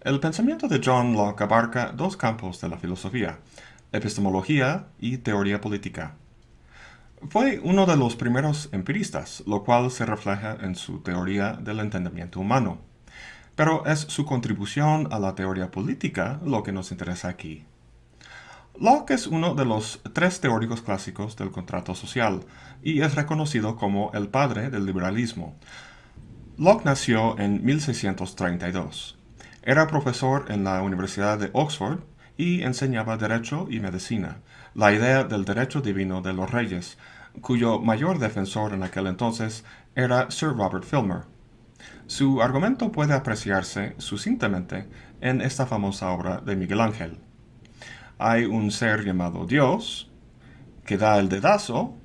El pensamiento de John Locke abarca dos campos de la filosofía, epistemología y teoría política. Fue uno de los primeros empiristas, lo cual se refleja en su teoría del entendimiento humano. Pero es su contribución a la teoría política lo que nos interesa aquí. Locke es uno de los tres teóricos clásicos del contrato social y es reconocido como el padre del liberalismo. Locke nació en 1632. Era profesor en la Universidad de Oxford y enseñaba Derecho y Medicina, la idea del derecho divino de los reyes, cuyo mayor defensor en aquel entonces era Sir Robert Filmer. Su argumento puede apreciarse sucintamente en esta famosa obra de Miguel Ángel. Hay un ser llamado Dios que da el dedazo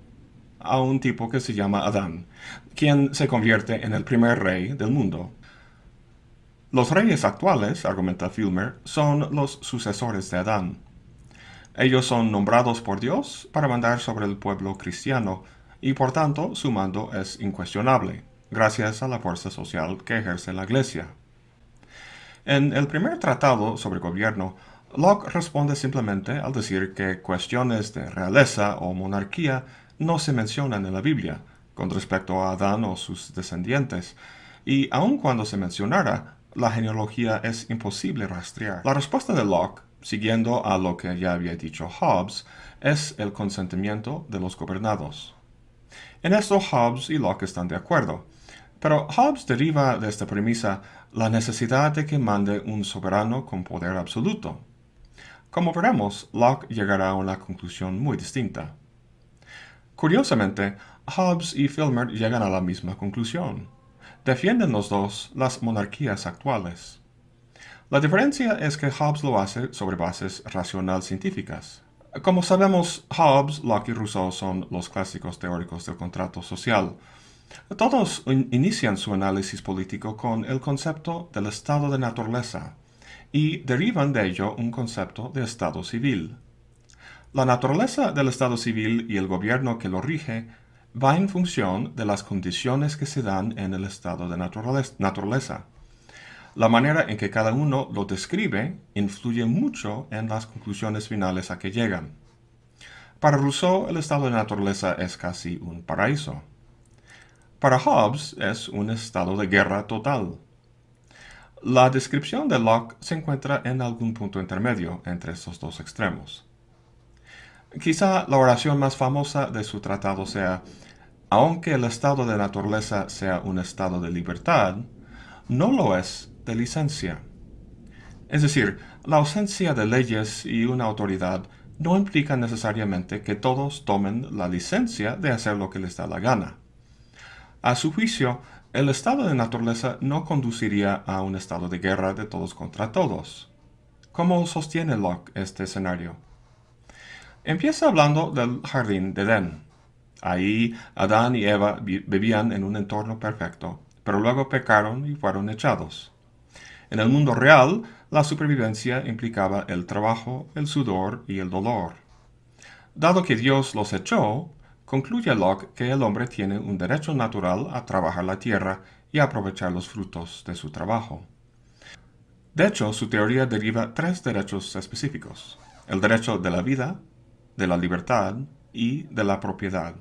a un tipo que se llama Adán, quien se convierte en el primer rey del mundo. Los reyes actuales, argumenta Filmer, son los sucesores de Adán. Ellos son nombrados por Dios para mandar sobre el pueblo cristiano y por tanto su mando es incuestionable, gracias a la fuerza social que ejerce la Iglesia. En el primer tratado sobre gobierno, Locke responde simplemente al decir que cuestiones de realeza o monarquía no se mencionan en la Biblia con respecto a Adán o sus descendientes, y aun cuando se mencionara, la genealogía es imposible rastrear. La respuesta de Locke, siguiendo a lo que ya había dicho Hobbes, es el consentimiento de los gobernados. En esto Hobbes y Locke están de acuerdo, pero Hobbes deriva de esta premisa la necesidad de que mande un soberano con poder absoluto. Como veremos, Locke llegará a una conclusión muy distinta. Curiosamente, Hobbes y Filmer llegan a la misma conclusión. Defienden los dos las monarquías actuales. La diferencia es que Hobbes lo hace sobre bases racional científicas. Como sabemos, Hobbes, Locke y Rousseau son los clásicos teóricos del contrato social. Todos inician su análisis político con el concepto del estado de naturaleza y derivan de ello un concepto de estado civil. La naturaleza del estado civil y el gobierno que lo rige va en función de las condiciones que se dan en el estado de naturaleza. La manera en que cada uno lo describe influye mucho en las conclusiones finales a que llegan. Para Rousseau, el estado de naturaleza es casi un paraíso. Para Hobbes es un estado de guerra total. La descripción de Locke se encuentra en algún punto intermedio entre estos dos extremos. Quizá la oración más famosa de su tratado sea: aunque el estado de naturaleza sea un estado de libertad, no lo es de licencia. Es decir, la ausencia de leyes y una autoridad no implica necesariamente que todos tomen la licencia de hacer lo que les da la gana. A su juicio, el estado de naturaleza no conduciría a un estado de guerra de todos contra todos. ¿Cómo sostiene Locke este escenario? Empieza hablando del jardín de Edén. Ahí Adán y Eva vivían en un entorno perfecto, pero luego pecaron y fueron echados. En el mundo real, la supervivencia implicaba el trabajo, el sudor y el dolor. Dado que Dios los echó, concluye Locke que el hombre tiene un derecho natural a trabajar la tierra y a aprovechar los frutos de su trabajo. De hecho, su teoría deriva tres derechos específicos: el derecho de la vida, de la libertad y de la propiedad.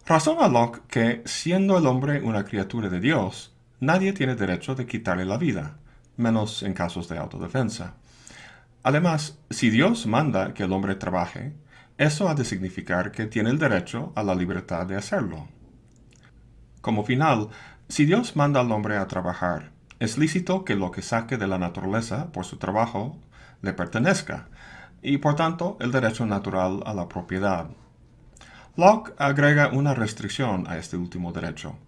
Razona Locke que, siendo el hombre una criatura de Dios, nadie tiene derecho de quitarle la vida, menos en casos de autodefensa. Además, si Dios manda que el hombre trabaje, eso ha de significar que tiene el derecho a la libertad de hacerlo. Como final, si Dios manda al hombre a trabajar, es lícito que lo que saque de la naturaleza por su trabajo le pertenezca, y por tanto el derecho natural a la propiedad. Locke agrega una restricción a este último derecho.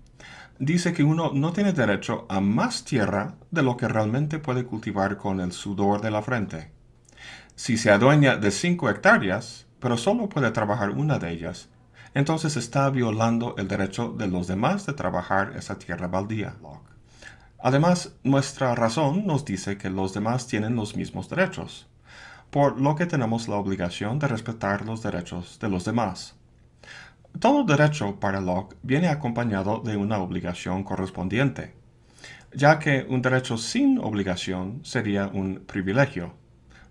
Dice que uno no tiene derecho a más tierra de lo que realmente puede cultivar con el sudor de la frente. Si se adueña de 5 hectáreas, pero solo puede trabajar una de ellas, entonces está violando el derecho de los demás de trabajar esa tierra baldía. Además, nuestra razón nos dice que los demás tienen los mismos derechos, por lo que tenemos la obligación de respetar los derechos de los demás. Todo derecho para Locke viene acompañado de una obligación correspondiente. ya que un derecho sin obligación sería un privilegio.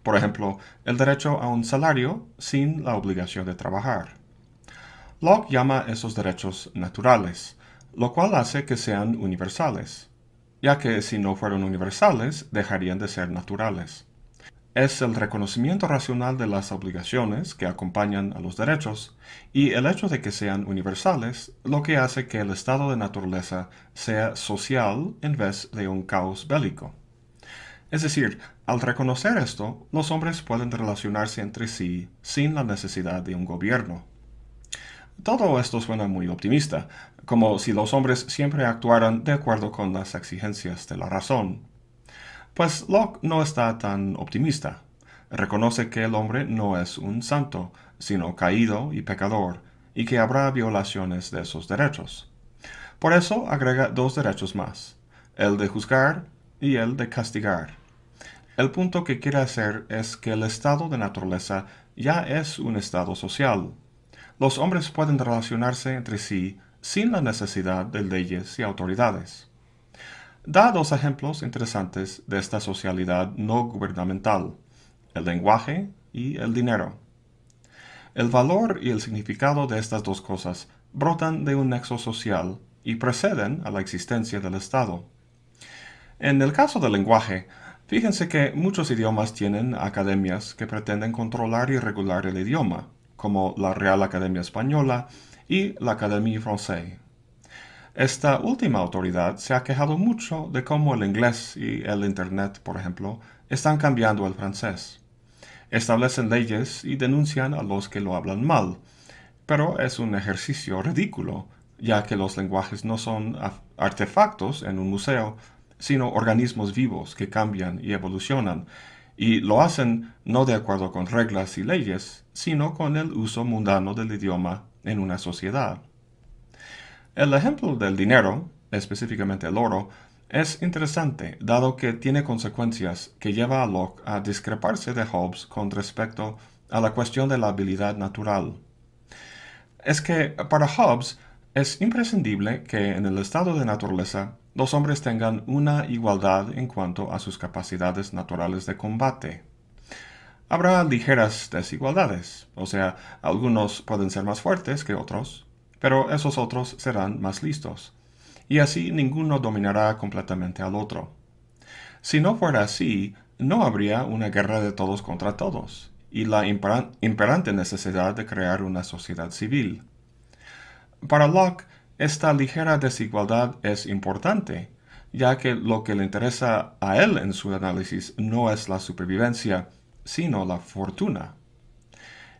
Por ejemplo, el derecho a un salario sin la obligación de trabajar. Locke llama esos derechos naturales, lo cual hace que sean universales, ya que si no fueran universales, dejarían de ser naturales. Es el reconocimiento racional de las obligaciones que acompañan a los derechos y el hecho de que sean universales lo que hace que el estado de naturaleza sea social en vez de un caos bélico. Es decir, al reconocer esto, los hombres pueden relacionarse entre sí sin la necesidad de un gobierno. Todo esto suena muy optimista, como si los hombres siempre actuaran de acuerdo con las exigencias de la razón. Pues Locke no está tan optimista. Reconoce que el hombre no es un santo, sino caído y pecador, y que habrá violaciones de esos derechos. Por eso agrega dos derechos más, el de juzgar y el de castigar. El punto que quiere hacer es que el estado de naturaleza ya es un estado social. Los hombres pueden relacionarse entre sí sin la necesidad de leyes y autoridades. Da dos ejemplos interesantes de esta socialidad no gubernamental, el lenguaje y el dinero. El valor y el significado de estas dos cosas brotan de un nexo social y preceden a la existencia del Estado. En el caso del lenguaje, fíjense que muchos idiomas tienen academias que pretenden controlar y regular el idioma, como la Real Academia Española y la Académie Française. Esta última autoridad se ha quejado mucho de cómo el inglés y el Internet, por ejemplo, están cambiando el francés. Establecen leyes y denuncian a los que lo hablan mal, pero es un ejercicio ridículo, ya que los lenguajes no son artefactos en un museo, sino organismos vivos que cambian y evolucionan, y lo hacen no de acuerdo con reglas y leyes, sino con el uso mundano del idioma en una sociedad. El ejemplo del dinero, específicamente el oro, es interesante, dado que tiene consecuencias que lleva a Locke a discreparse de Hobbes con respecto a la cuestión de la habilidad natural. Es que para Hobbes es imprescindible que en el estado de naturaleza los hombres tengan una igualdad en cuanto a sus capacidades naturales de combate. Habrá ligeras desigualdades, o sea, algunos pueden ser más fuertes que otros, pero esos otros serán más listos, y así ninguno dominará completamente al otro. Si no fuera así, no habría una guerra de todos contra todos, y la imperante necesidad de crear una sociedad civil. Para Locke, esta ligera desigualdad es importante, ya que lo que le interesa a él en su análisis no es la supervivencia, sino la fortuna.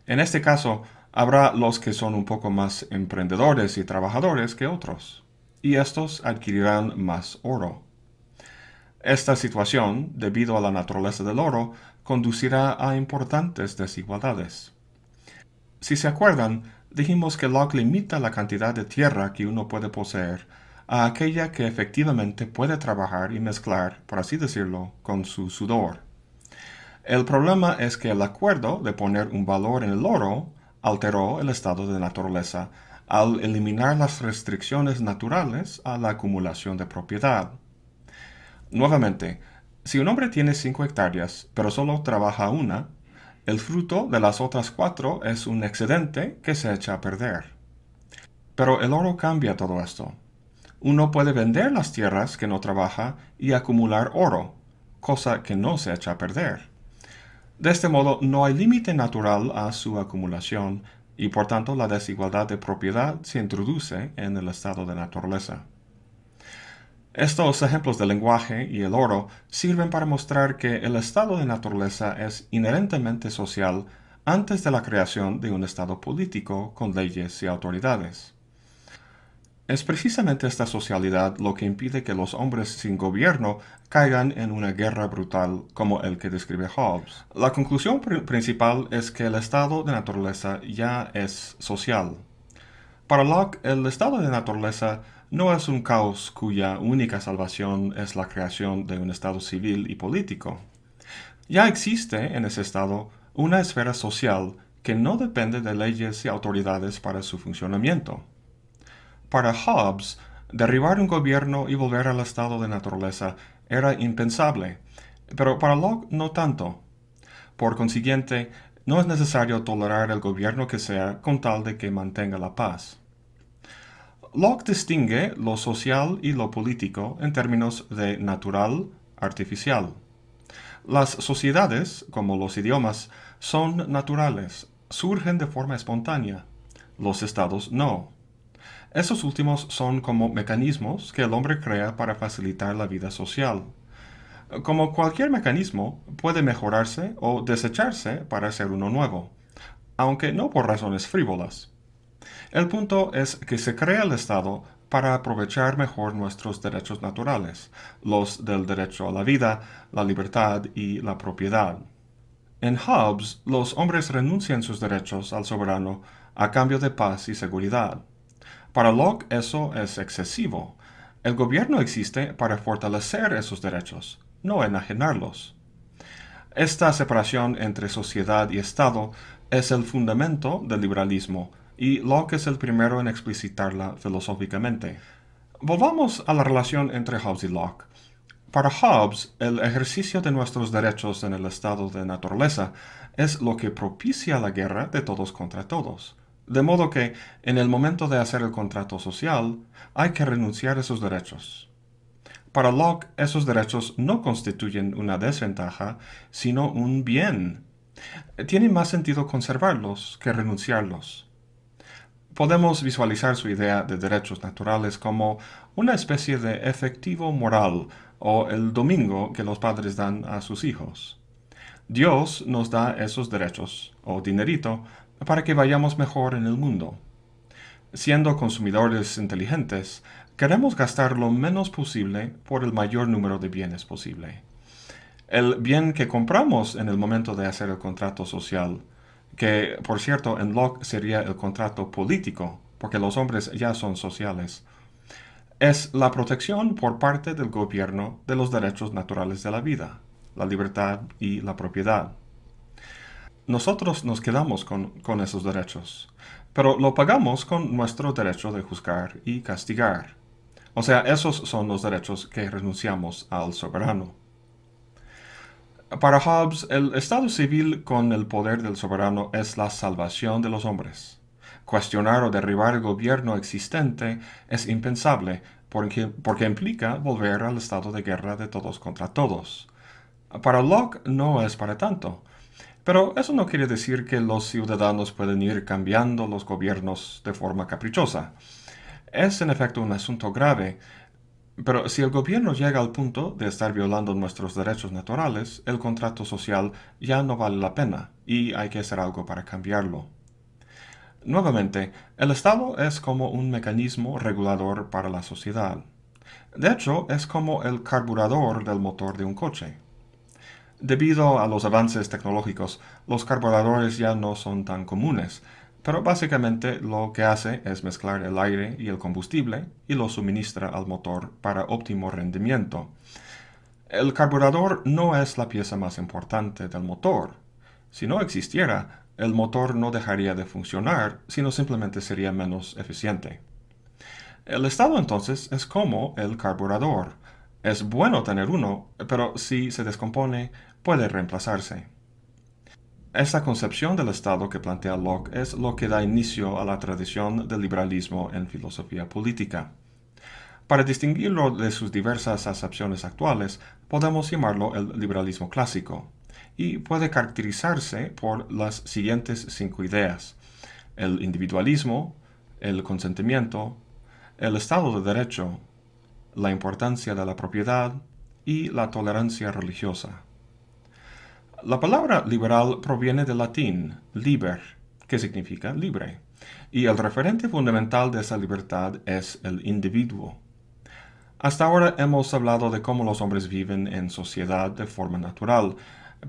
En este caso, habrá los que son un poco más emprendedores y trabajadores que otros, y estos adquirirán más oro. Esta situación, debido a la naturaleza del oro, conducirá a importantes desigualdades. Si se acuerdan, dijimos que Locke limita la cantidad de tierra que uno puede poseer a aquella que efectivamente puede trabajar y mezclar, por así decirlo, con su sudor. El problema es que el acuerdo de poner un valor en el oro alteró el estado de naturaleza al eliminar las restricciones naturales a la acumulación de propiedad. Nuevamente, si un hombre tiene 5 hectáreas, pero solo trabaja una, el fruto de las otras 4 es un excedente que se echa a perder. Pero el oro cambia todo esto. Uno puede vender las tierras que no trabaja y acumular oro, cosa que no se echa a perder. De este modo, no hay límite natural a su acumulación y por tanto la desigualdad de propiedad se introduce en el estado de naturaleza. Estos ejemplos del lenguaje y el oro sirven para mostrar que el estado de naturaleza es inherentemente social antes de la creación de un estado político con leyes y autoridades. Es precisamente esta socialidad lo que impide que los hombres sin gobierno caigan en una guerra brutal como el que describe Hobbes. La conclusión principal es que el estado de naturaleza ya es social. Para Locke, el estado de naturaleza no es un caos cuya única salvación es la creación de un estado civil y político. Ya existe en ese estado una esfera social que no depende de leyes y autoridades para su funcionamiento. Para Hobbes, Derribar un gobierno y volver al estado de naturaleza era impensable, pero para Locke no tanto. Por consiguiente, no es necesario tolerar el gobierno que sea con tal de que mantenga la paz. Locke distingue lo social y lo político en términos de natural, artificial. Las sociedades, como los idiomas, son naturales, surgen de forma espontánea. Los estados no. Esos últimos son como mecanismos que el hombre crea para facilitar la vida social. Como cualquier mecanismo, puede mejorarse o desecharse para hacer uno nuevo, aunque no por razones frívolas. El punto es que se crea el Estado para aprovechar mejor nuestros derechos naturales, los del derecho a la vida, la libertad y la propiedad. En Hobbes, los hombres renuncian sus derechos al soberano a cambio de paz y seguridad. Para Locke eso es excesivo. El gobierno existe para fortalecer esos derechos, no enajenarlos. Esta separación entre sociedad y Estado es el fundamento del liberalismo, y Locke es el primero en explicitarla filosóficamente. Volvamos a la relación entre Hobbes y Locke. Para Hobbes, el ejercicio de nuestros derechos en el estado de naturaleza es lo que propicia la guerra de todos contra todos. De modo que, en el momento de hacer el contrato social, hay que renunciar a esos derechos. Para Locke, esos derechos no constituyen una desventaja, sino un bien. Tiene más sentido conservarlos que renunciarlos. Podemos visualizar su idea de derechos naturales como una especie de efectivo moral o el domingo que los padres dan a sus hijos. Dios nos da esos derechos, o dinerito, para que vayamos mejor en el mundo. Siendo consumidores inteligentes, queremos gastar lo menos posible por el mayor número de bienes posible. El bien que compramos en el momento de hacer el contrato social, que por cierto en Locke sería el contrato político, porque los hombres ya son sociales, es la protección por parte del gobierno de los derechos naturales de la vida, la libertad y la propiedad. Nosotros nos quedamos con esos derechos, pero lo pagamos con nuestro derecho de juzgar y castigar. O sea, esos son los derechos que renunciamos al soberano. Para Hobbes, el Estado civil con el poder del soberano es la salvación de los hombres. Cuestionar o derribar el gobierno existente es impensable porque implica volver al estado de guerra de todos contra todos. Para Locke no es para tanto. Pero eso no quiere decir que los ciudadanos pueden ir cambiando los gobiernos de forma caprichosa. Es en efecto un asunto grave, pero si el gobierno llega al punto de estar violando nuestros derechos naturales, el contrato social ya no vale la pena y hay que hacer algo para cambiarlo. Nuevamente, el Estado es como un mecanismo regulador para la sociedad. De hecho, es como el carburador del motor de un coche. Debido a los avances tecnológicos, los carburadores ya no son tan comunes, pero básicamente lo que hace es mezclar el aire y el combustible y lo suministra al motor para óptimo rendimiento. El carburador no es la pieza más importante del motor. Si no existiera, el motor no dejaría de funcionar, sino simplemente sería menos eficiente. El estado entonces es como el carburador. Es bueno tener uno, pero si se descompone, puede reemplazarse. Esta concepción del Estado que plantea Locke es lo que da inicio a la tradición del liberalismo en filosofía política. Para distinguirlo de sus diversas acepciones actuales, podemos llamarlo el liberalismo clásico, y puede caracterizarse por las siguientes 5 ideas: el individualismo, el consentimiento, el Estado de Derecho, la importancia de la propiedad y la tolerancia religiosa. La palabra liberal proviene del latín liber, que significa libre, y el referente fundamental de esa libertad es el individuo. Hasta ahora hemos hablado de cómo los hombres viven en sociedad de forma natural,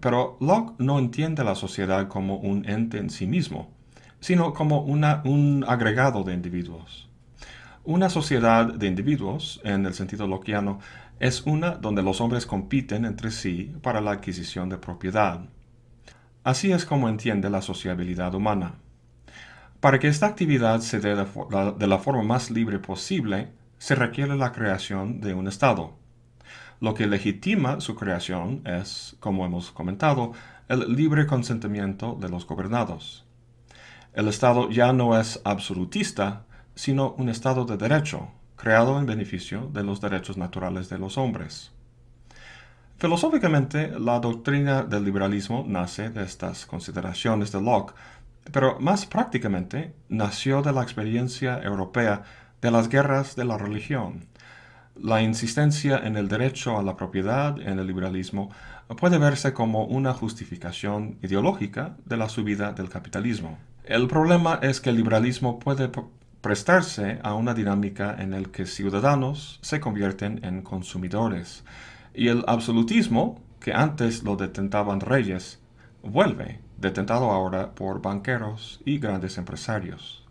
pero Locke no entiende la sociedad como un ente en sí mismo, sino como un agregado de individuos. Una sociedad de individuos, en el sentido lockeano, es una donde los hombres compiten entre sí para la adquisición de propiedad. Así es como entiende la sociabilidad humana. Para que esta actividad se dé de la forma más libre posible, se requiere la creación de un Estado. Lo que legitima su creación es, como hemos comentado, el libre consentimiento de los gobernados. El Estado ya no es absolutista, sino un Estado de derecho, creado en beneficio de los derechos naturales de los hombres. Filosóficamente, la doctrina del liberalismo nace de estas consideraciones de Locke, pero más prácticamente nació de la experiencia europea de las guerras de la religión. La insistencia en el derecho a la propiedad en el liberalismo puede verse como una justificación ideológica de la subida del capitalismo. El problema es que el liberalismo puede prestarse a una dinámica en la que ciudadanos se convierten en consumidores, y el absolutismo, que antes lo detentaban reyes, vuelve, detentado ahora por banqueros y grandes empresarios.